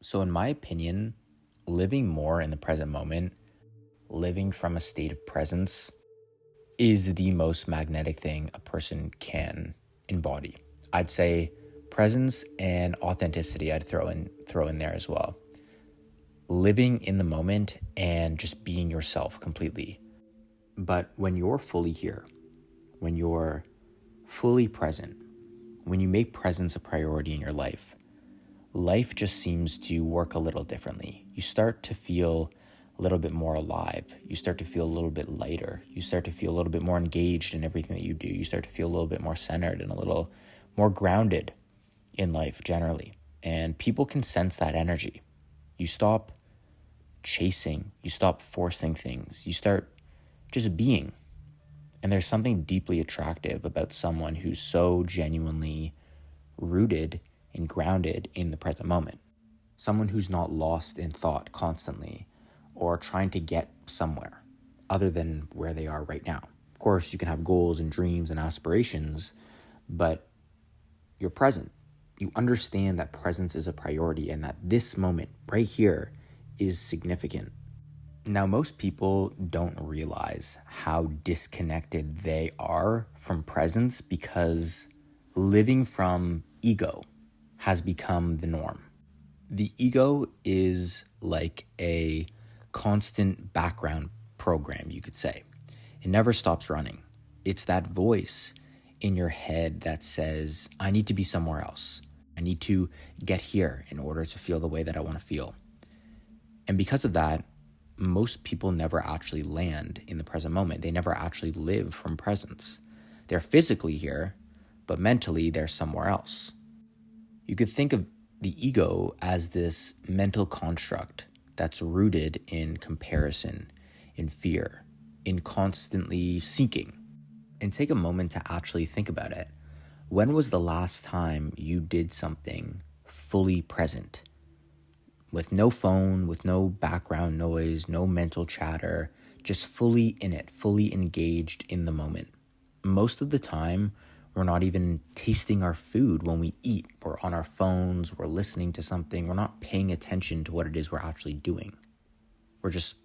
So in my opinion, living more in the present moment, living from a state of presence is the most magnetic thing a person can embody. I'd say presence and authenticity I'd throw in there as well. Living in the moment and just being yourself completely. But when you're fully here, when you're fully present, when you make presence a priority in your life, life just seems to work a little differently. You start to feel a little bit more alive. You start to feel a little bit lighter. You start to feel a little bit more engaged in everything that you do. You start to feel a little bit more centered and a little more grounded in life generally. And people can sense that energy. You stop chasing. You stop forcing things. You start just being. And there's something deeply attractive about someone who's so genuinely rooted and grounded in the present moment. Someone who's not lost in thought constantly or trying to get somewhere other than where they are right now. Of course, you can have goals and dreams and aspirations, but you're present. You understand that presence is a priority and that this moment right here is significant. Now, most people don't realize how disconnected they are from presence because living from ego has become the norm. The ego is like a constant background program, you could say. It never stops running. It's that voice in your head that says, I need to be somewhere else. I need to get here in order to feel the way that I want to feel. And because of that, most people never actually land in the present moment. They never actually live from presence. They're physically here, but mentally they're somewhere else. You could think of the ego as this mental construct that's rooted in comparison, in fear, in constantly seeking. And take a moment to actually think about it. When was the last time you did something fully present? With no phone, with no background noise, no mental chatter, just fully in it, fully engaged in the moment. Most of the time, we're not even tasting our food when we eat. We're on our phones, we're listening to something, we're not paying attention to what it is we're actually doing. We're just,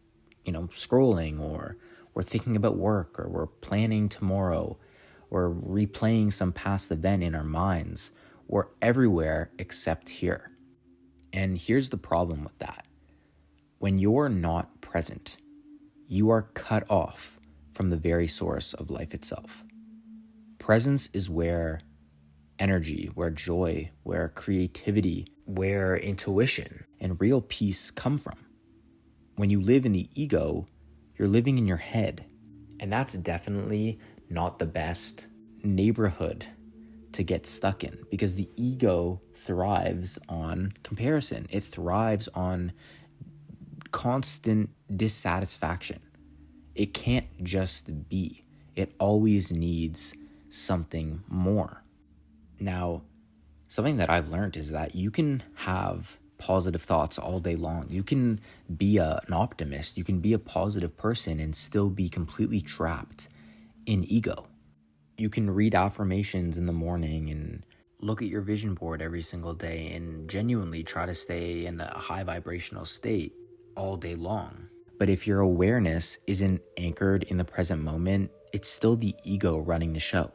scrolling, or we're thinking about work, or we're planning tomorrow, or replaying some past event in our minds. We're everywhere except here. And here's the problem with that. When you're not present, you are cut off from the very source of life itself. Presence is where energy, where joy, where creativity, where intuition and real peace come from. When you live in the ego, you're living in your head. And that's definitely not the best neighborhood to get stuck in, because the ego thrives on comparison. It thrives on constant dissatisfaction. It can't just be. It always needs something more. Now, something that I've learned is that you can have positive thoughts all day long. You can be an optimist. You can be a positive person and still be completely trapped in ego. You can read affirmations in the morning and look at your vision board every single day and genuinely try to stay in a high vibrational state all day long. But if your awareness isn't anchored in the present moment, it's still the ego running the show,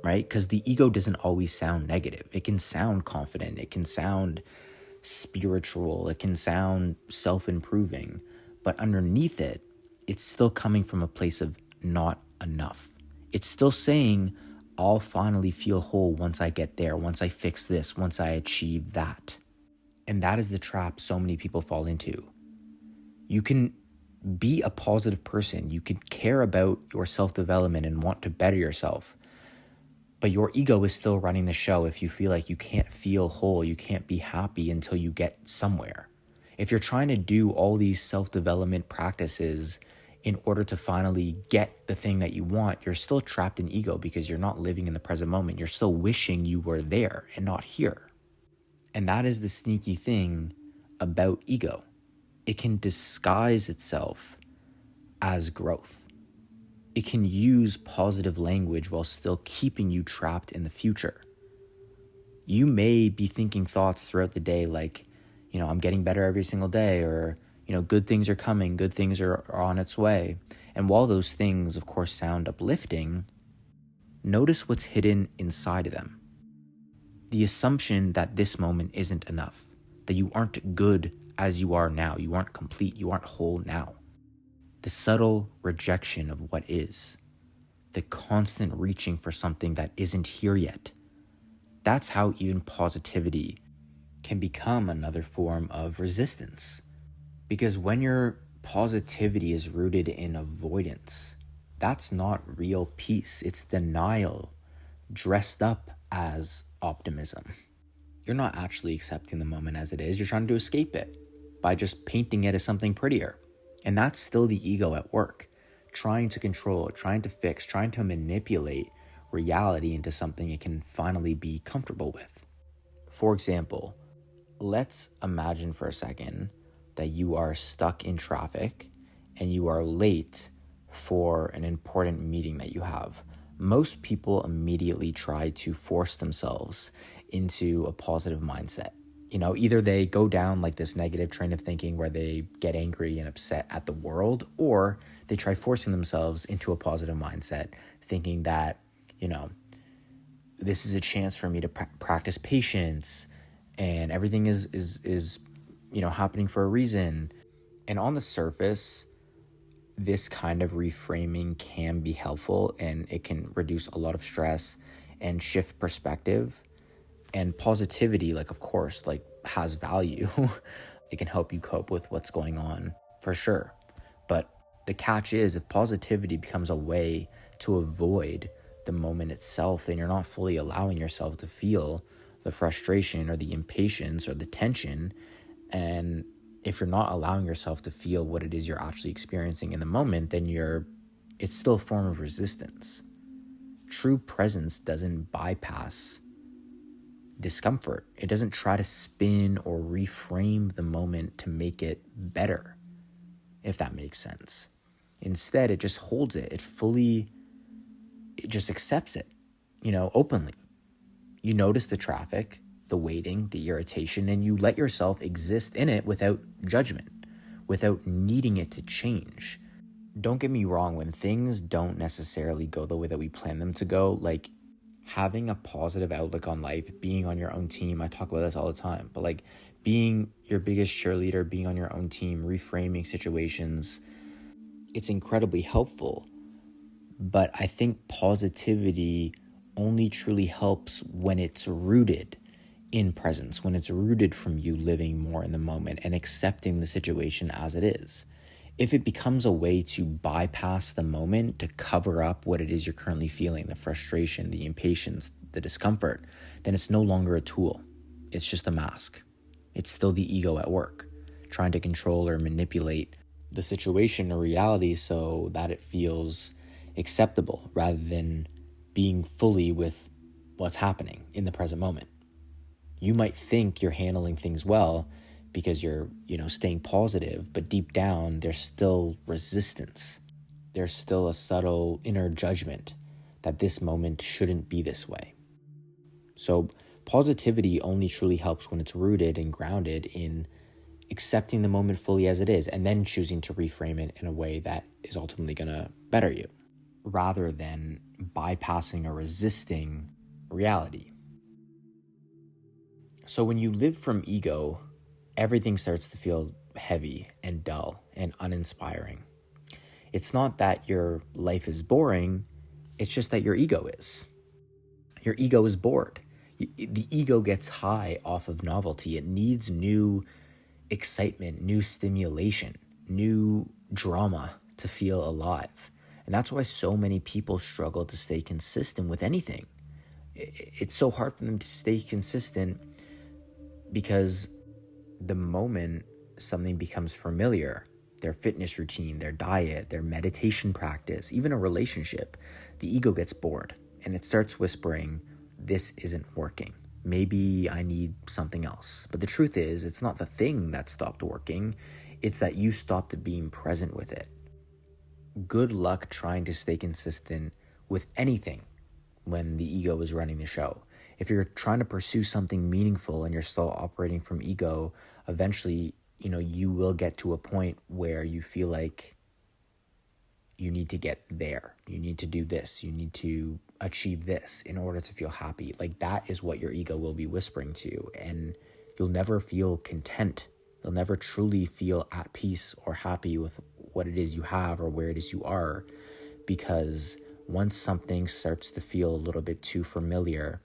right? Because the ego doesn't always sound negative. It can sound confident. It can sound spiritual. It can sound self-improving. But underneath it, it's still coming from a place of not enough. It's still saying, I'll finally feel whole once I get there, once I fix this, once I achieve that. And that is the trap so many people fall into. You can be a positive person. You can care about your self-development and want to better yourself. But your ego is still running the show if you feel like you can't feel whole, you can't be happy until you get somewhere. If you're trying to do all these self-development practices in order to finally get the thing that you want, you're still trapped in ego because you're not living in the present moment. You're still wishing you were there and not here. And that is the sneaky thing about ego. It can disguise itself as growth. It can use positive language while still keeping you trapped in the future. You may be thinking thoughts throughout the day like, I'm getting better every single day, or, good things are coming, good things are on its way. And while those things, of course, sound uplifting, notice what's hidden inside of them. The assumption that this moment isn't enough, that you aren't good as you are now, you aren't complete, you aren't whole now. The subtle rejection of what is, the constant reaching for something that isn't here yet. That's how even positivity can become another form of resistance. Because when your positivity is rooted in avoidance, that's not real peace. It's denial dressed up as optimism. You're not actually accepting the moment as it is. You're trying to escape it by just painting it as something prettier. And that's still the ego at work, trying to control, trying to fix, trying to manipulate reality into something it can finally be comfortable with. For example, let's imagine for a second that you are stuck in traffic and you are late for an important meeting that you have. Most people immediately try to force themselves into a positive mindset. Either they go down like this negative train of thinking where they get angry and upset at the world, or they try forcing themselves into a positive mindset, thinking that, this is a chance for me to practice patience, and everything is happening for a reason. And on the surface, this kind of reframing can be helpful, and it can reduce a lot of stress and shift perspective. And positivity, of course, has value. It can help you cope with what's going on, for sure. But the catch is, if positivity becomes a way to avoid the moment itself, then you're not fully allowing yourself to feel the frustration or the impatience or the tension. And if you're not allowing yourself to feel what it is you're actually experiencing in the moment, then it's still a form of resistance. True presence doesn't bypass discomfort. It doesn't try to spin or reframe the moment to make it better, if that makes sense. Instead, it just holds it. It just accepts it, openly. You notice the traffic, the waiting, the irritation, and you let yourself exist in it without judgment, without needing it to change. Don't get me wrong, when things don't necessarily go the way that we plan them to go, having a positive outlook on life, being on your own team, I talk about this all the time, but being your biggest cheerleader, being on your own team, reframing situations, it's incredibly helpful. But I think positivity only truly helps when it's rooted in presence, when it's rooted from you living more in the moment and accepting the situation as it is. If it becomes a way to bypass the moment, to cover up what it is you're currently feeling, the frustration, the impatience, the discomfort, then it's no longer a tool. It's just a mask. It's still the ego at work, trying to control or manipulate the situation or reality so that it feels acceptable rather than being fully with what's happening in the present moment. You might think you're handling things well because you're, staying positive, but deep down, there's still resistance. There's still a subtle inner judgment that this moment shouldn't be this way. So positivity only truly helps when it's rooted and grounded in accepting the moment fully as it is, and then choosing to reframe it in a way that is ultimately going to better you, rather than bypassing or resisting reality. So when you live from ego, everything starts to feel heavy and dull and uninspiring. It's not that your life is boring, it's just that your ego is. Your ego is bored. The ego gets high off of novelty. It needs new excitement, new stimulation, new drama to feel alive. And that's why so many people struggle to stay consistent with anything. It's so hard for them to stay consistent because the moment something becomes familiar, their fitness routine, their diet, their meditation practice, even a relationship, the ego gets bored and it starts whispering, this isn't working. Maybe I need something else. But the truth is, it's not the thing that stopped working. It's that you stopped being present with it. Good luck trying to stay consistent with anything when the ego is running the show. If you're trying to pursue something meaningful and you're still operating from ego, eventually, you will get to a point where you feel like you need to get there. You need to do this. You need to achieve this in order to feel happy. Like, that is what your ego will be whispering to you. And you'll never feel content. You'll never truly feel at peace or happy with what it is you have or where it is you are. Because once something starts to feel a little bit too familiar,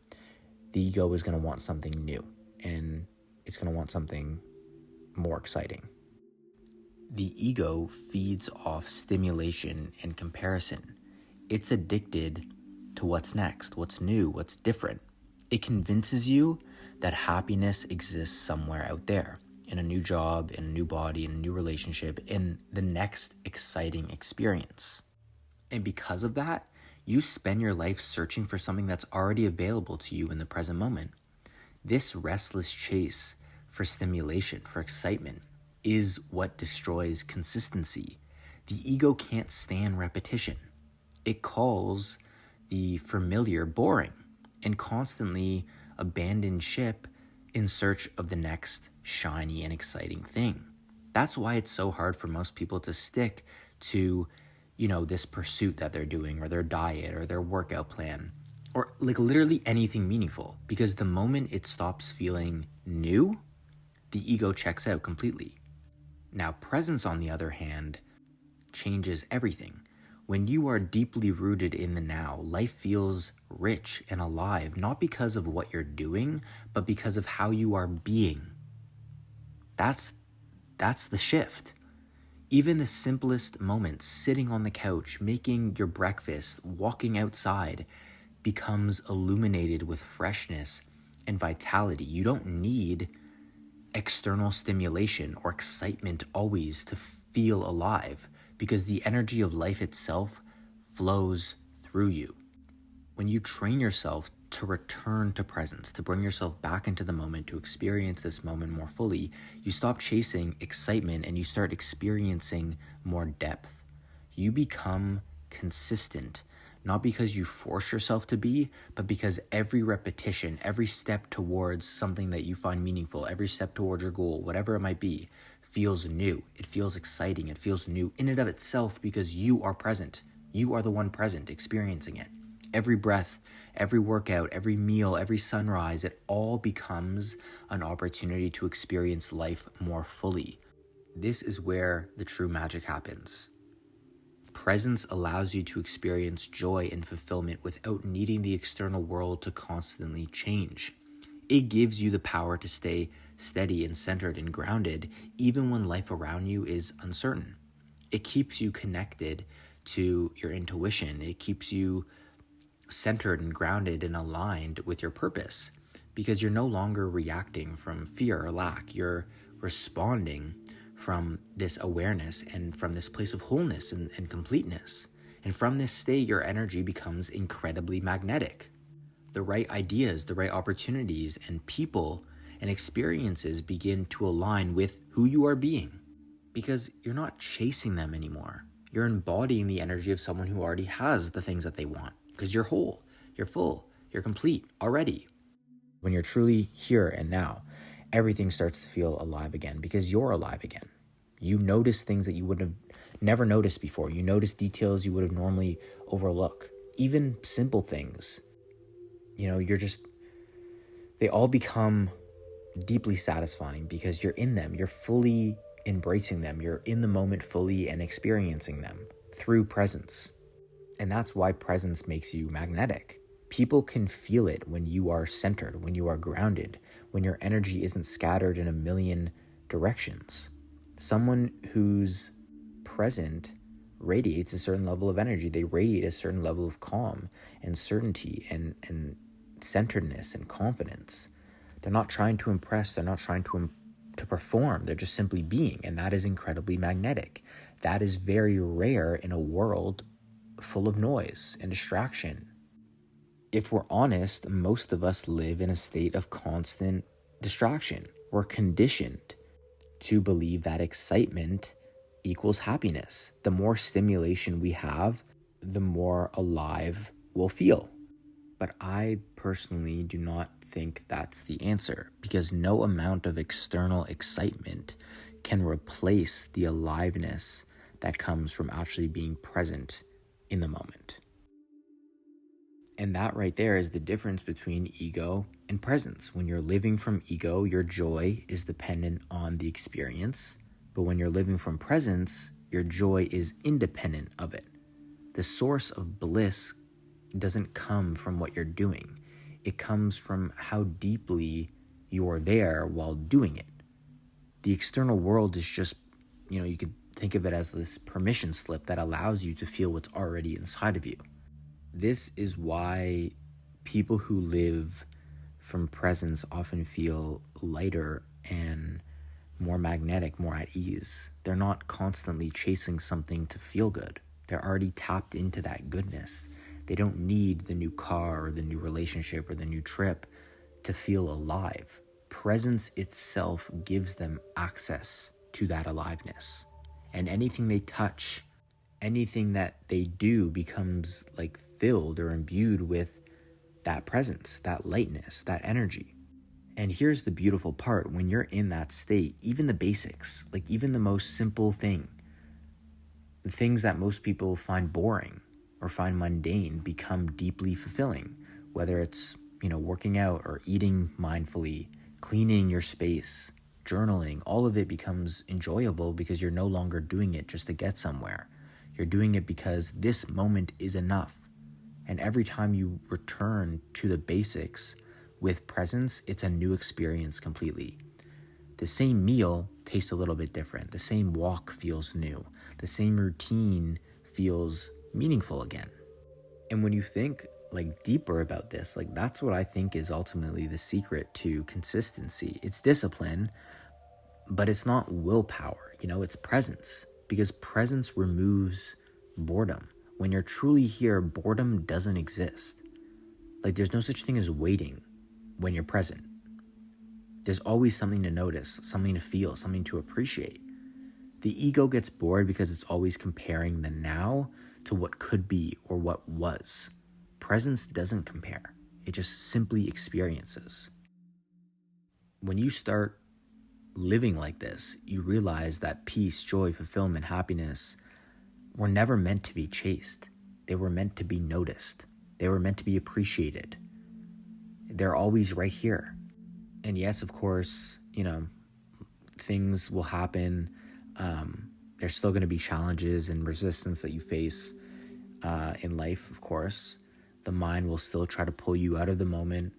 the ego is going to want something new. And it's going to want something more exciting. The ego feeds off stimulation and comparison. It's addicted to what's next, what's new, what's different. It convinces you that happiness exists somewhere out there, in a new job, in a new body, in a new relationship, in the next exciting experience. And because of that, you spend your life searching for something that's already available to you in the present moment. This restless chase for stimulation, for excitement, is what destroys consistency. The ego can't stand repetition. It calls the familiar boring and constantly abandons ship in search of the next shiny and exciting thing. That's why it's so hard for most people to stick to, this pursuit that they're doing, or their diet, or their workout plan, or like literally anything meaningful. Because the moment it stops feeling new, the ego checks out completely. Now, presence, on the other hand, changes everything. When you are deeply rooted in the now, life feels rich and alive, not because of what you're doing, but because of how you are being. That's the shift. Even the simplest moments, sitting on the couch, making your breakfast, walking outside, becomes illuminated with freshness and vitality. You don't need external stimulation or excitement always to feel alive, because the energy of life itself flows through you. When you train yourself to return to presence, to bring yourself back into the moment, to experience this moment more fully, you stop chasing excitement and you start experiencing more depth. You become consistent, not because you force yourself to be, but because every repetition, every step towards something that you find meaningful, every step towards your goal, whatever it might be, feels new. It feels exciting. It feels new in and of itself, because you are present. You are the one present experiencing it. Every breath, every workout, every meal, every sunrise, it all becomes an opportunity to experience life more fully. This is where the true magic happens. Presence allows you to experience joy and fulfillment without needing the external world to constantly change. It gives you the power to stay steady and centered and grounded, even when life around you is uncertain. It keeps you connected to your intuition. It keeps you centered and grounded and aligned with your purpose, because you're no longer reacting from fear or lack. You're responding from this awareness and from this place of wholeness and completeness. And from this state, your energy becomes incredibly magnetic. The right ideas, the right opportunities, and people and experiences begin to align with who you are being, because you're not chasing them anymore. You're embodying the energy of someone who already has the things that they want, because you're whole, you're full, you're complete already. When you're truly here and now, everything starts to feel alive again, because you're alive again. You notice things that you would have never noticed before. You notice details you would have normally overlooked. Even simple things. They all become deeply satisfying because you're in them. You're fully embracing them. You're in the moment fully and experiencing them through presence. And that's why presence makes you magnetic. People can feel it when you are centered, when you are grounded, when your energy isn't scattered in a million directions. Someone who's present radiates a certain level of energy. They radiate a certain level of calm and certainty and centeredness and confidence. They're not trying to impress. They're not trying to perform. They're just simply being. And that is incredibly magnetic. That is very rare in a world full of noise and distraction. If we're honest, most of us live in a state of constant distraction. We're conditioned to believe that excitement equals happiness. The more stimulation we have, the more alive we'll feel. But I personally do not think that's the answer, because no amount of external excitement can replace the aliveness that comes from actually being present in the moment. And that right there is the difference between ego and presence. When you're living from ego, your joy is dependent on the experience. But when you're living from presence, your joy is independent of it. The source of bliss doesn't come from what you're doing. It comes from how deeply you're there while doing it. The external world is just, you could think of it as this permission slip that allows you to feel what's already inside of you. This is why people who live from presence often feel lighter and more magnetic, more at ease. They're not constantly chasing something to feel good. They're already tapped into that goodness. They don't need the new car or the new relationship or the new trip to feel alive. Presence itself gives them access to that aliveness. And anything they touch, anything that they do becomes like filled or imbued with that presence, that lightness, that energy. And here's the beautiful part. When you're in that state, even the basics, like even the most simple thing, the things that most people find boring or find mundane become deeply fulfilling, whether it's, working out or eating mindfully, cleaning your space, journaling. All of it becomes enjoyable because you're no longer doing it just to get somewhere. You're doing it because this moment is enough. And every time you return to the basics with presence, it's a new experience completely. The same meal tastes a little bit different. The same walk feels new. The same routine feels meaningful again. And when you think deeper about this, that's what I think is ultimately the secret to consistency. It's discipline, but it's not willpower, it's presence, because presence removes boredom. When you're truly here, boredom doesn't exist. There's no such thing as waiting when you're present. There's always something to notice, something to feel, something to appreciate. The ego gets bored because it's always comparing the now to what could be or what was. Presence doesn't compare. It just simply experiences. When you start living like this, you realize that peace, joy, fulfillment, happiness were never meant to be chased. They were meant to be noticed. They were meant to be appreciated. They're always right here. And yes, of course, things will happen. There's still going to be challenges and resistance that you face in life, of course. The mind will still try to pull you out of the moment.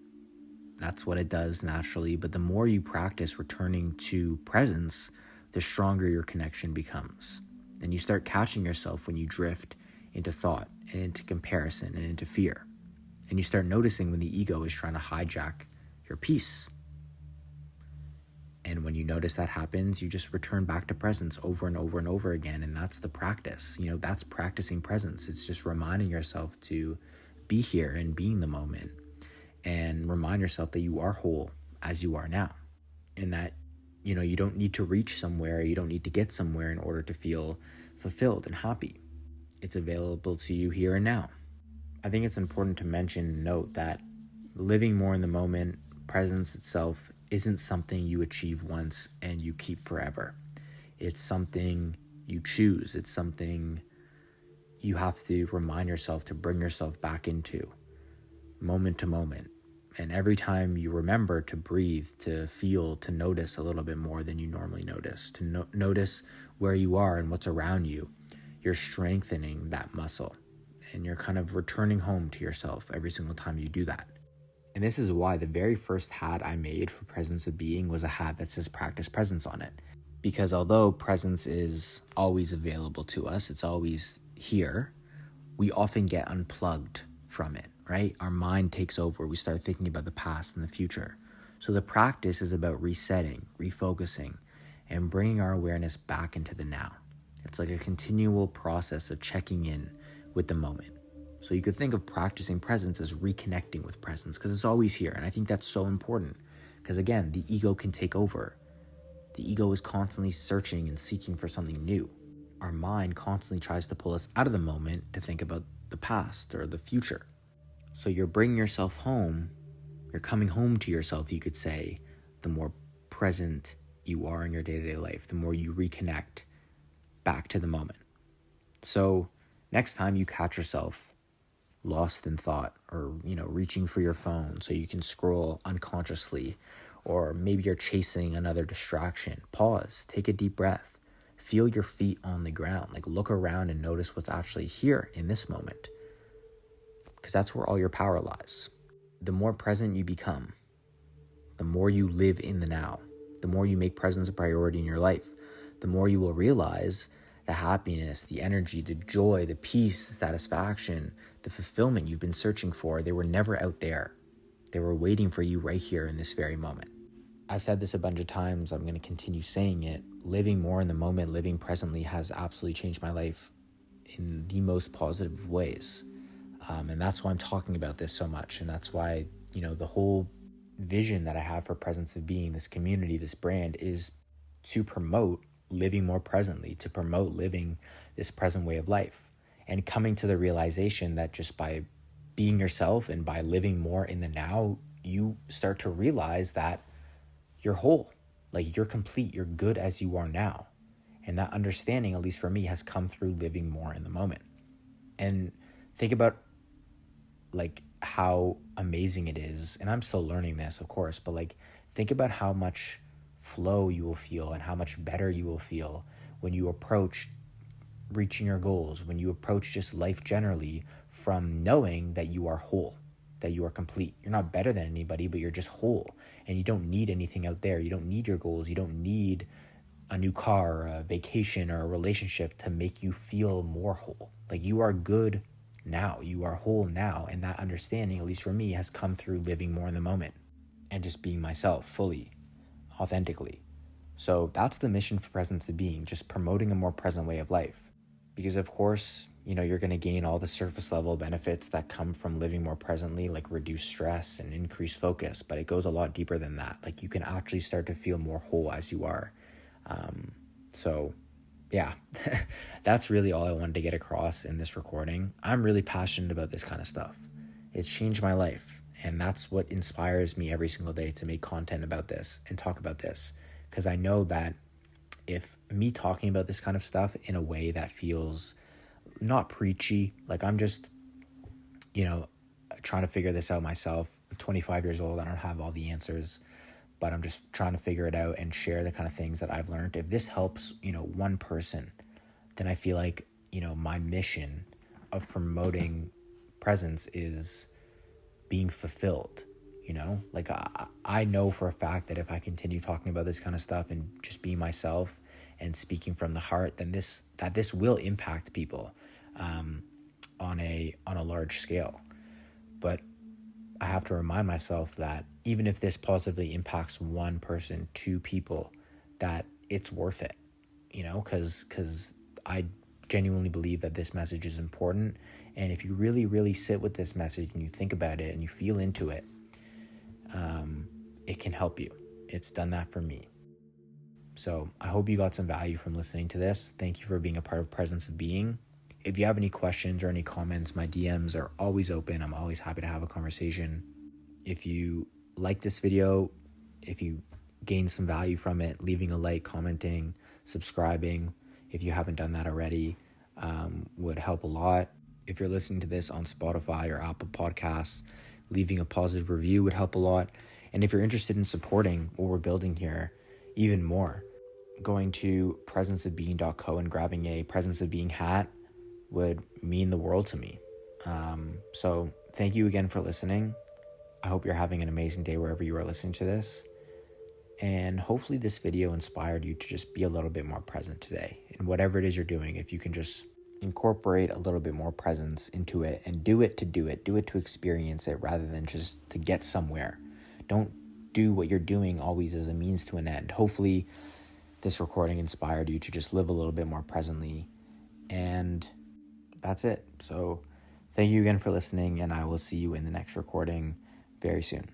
That's what it does naturally. But the more you practice returning to presence, the stronger your connection becomes. And you start catching yourself when you drift into thought and into comparison and into fear. And you start noticing when the ego is trying to hijack your peace. And when you notice that happens, you just return back to presence over and over and over again. And that's the practice. That's practicing presence. It's just reminding yourself to be here and be in the moment. And remind yourself that you are whole as you are now. And that, you don't need to reach somewhere. You don't need to get somewhere in order to feel fulfilled and happy. It's available to you here and now. I think it's important to mention and note that living more in the moment, presence itself, isn't something you achieve once and you keep forever. It's something you choose. It's something you have to remind yourself to bring yourself back into moment to moment. And every time you remember to breathe, to feel, to notice a little bit more than you normally notice, to notice where you are and what's around you, you're strengthening that muscle. And you're kind of returning home to yourself every single time you do that. And this is why the very first hat I made for Presence of Being was a hat that says practice presence on it. Because although presence is always available to us, it's always here, we often get unplugged from it, right? Our mind takes over. We start thinking about the past and the future. So the practice is about resetting, refocusing, and bringing our awareness back into the now. It's like a continual process of checking in with the moment. So you could think of practicing presence as reconnecting with presence because it's always here. And I think that's so important because, again, the ego can take over. The ego is constantly searching and seeking for something new. Our mind constantly tries to pull us out of the moment to think about the past or the future. So you're bringing yourself home, you're coming home to yourself, you could say, the more present you are in your day-to-day life, the more you reconnect back to the moment. So next time you catch yourself lost in thought, or, reaching for your phone so you can scroll unconsciously, or maybe you're chasing another distraction, pause, take a deep breath, feel your feet on the ground, like look around and notice what's actually here in this moment, because that's where all your power lies. The more present you become, the more you live in the now, the more you make presence a priority in your life, the more you will realize the happiness, the energy, the joy, the peace, the satisfaction, the fulfillment you've been searching for, they were never out there. They were waiting for you right here in this very moment. I've said this a bunch of times. I'm going to continue saying it. Living more in the moment, living presently has absolutely changed my life in the most positive ways. And that's why I'm talking about this so much. And that's why, the whole vision that I have for Presence of Being, this community, this brand, is to promote living more presently, to promote living this present way of life, and coming to the realization that just by being yourself and by living more in the now, you start to realize that you're whole, like you're complete, you're good as you are now. And that understanding, at least for me, has come through living more in the moment. And think about like how amazing it is, and I'm still learning this, of course, but like think about how much flow you will feel and how much better you will feel when you approach reaching your goals, when you approach just life generally from knowing that you are whole, that you are complete. You're not better than anybody, but you're just whole, and you don't need anything out there. You don't need your goals. You don't need a new car, or a vacation, or a relationship to make you feel more whole. Like you are good now, you are whole now, and that understanding, at least for me, has come through living more in the moment and just being myself fully, authentically. So that's the mission for Presence of Being, just promoting a more present way of life. Because of course, you're going to gain all the surface level benefits that come from living more presently, like reduced stress and increased focus, but it goes a lot deeper than that. Like you can actually start to feel more whole as you are. So yeah, that's really all I wanted to get across in this recording. I'm really passionate about this kind of stuff. It's changed my life, and that's what inspires me every single day to make content about this and talk about this, because I know that if me talking about this kind of stuff in a way that feels not preachy, like I'm just, trying to figure this out myself. I'm 25 years old. I don't have all the answers, but I'm just trying to figure it out and share the kind of things that I've learned. If this helps, one person, then I feel like, my mission of promoting presence is being fulfilled. Like I know for a fact that if I continue talking about this kind of stuff and just being myself and speaking from the heart, then this will impact people on a large scale. But I have to remind myself that even if this positively impacts one person, two people, that it's worth it, because I genuinely believe that this message is important. And if you really, really sit with this message and you think about it and you feel into it, it can help you. It's done that for me. So I hope you got some value from listening to this. Thank you for being a part of Presence of Being. If you have any questions or any comments, my DMs are always open. I'm always happy to have a conversation. If you like this video, if you gain some value from it, leaving a like, commenting, subscribing, if you haven't done that already, would help a lot. If you're listening to this on Spotify or Apple Podcasts, leaving a positive review would help a lot. And if you're interested in supporting what we're building here even more, going to presenceofbeing.co and grabbing a Presence of Being hat would mean the world to me. So thank you again for listening. I hope you're having an amazing day wherever you are listening to this. And hopefully this video inspired you to just be a little bit more present today. And whatever it is you're doing, if you can just incorporate a little bit more presence into it and do it to experience it rather than just to get somewhere. Don't do what you're doing always as a means to an end. Hopefully this recording inspired you to just live a little bit more presently. And that's it. So thank you again for listening, and I will see you in the next recording very soon.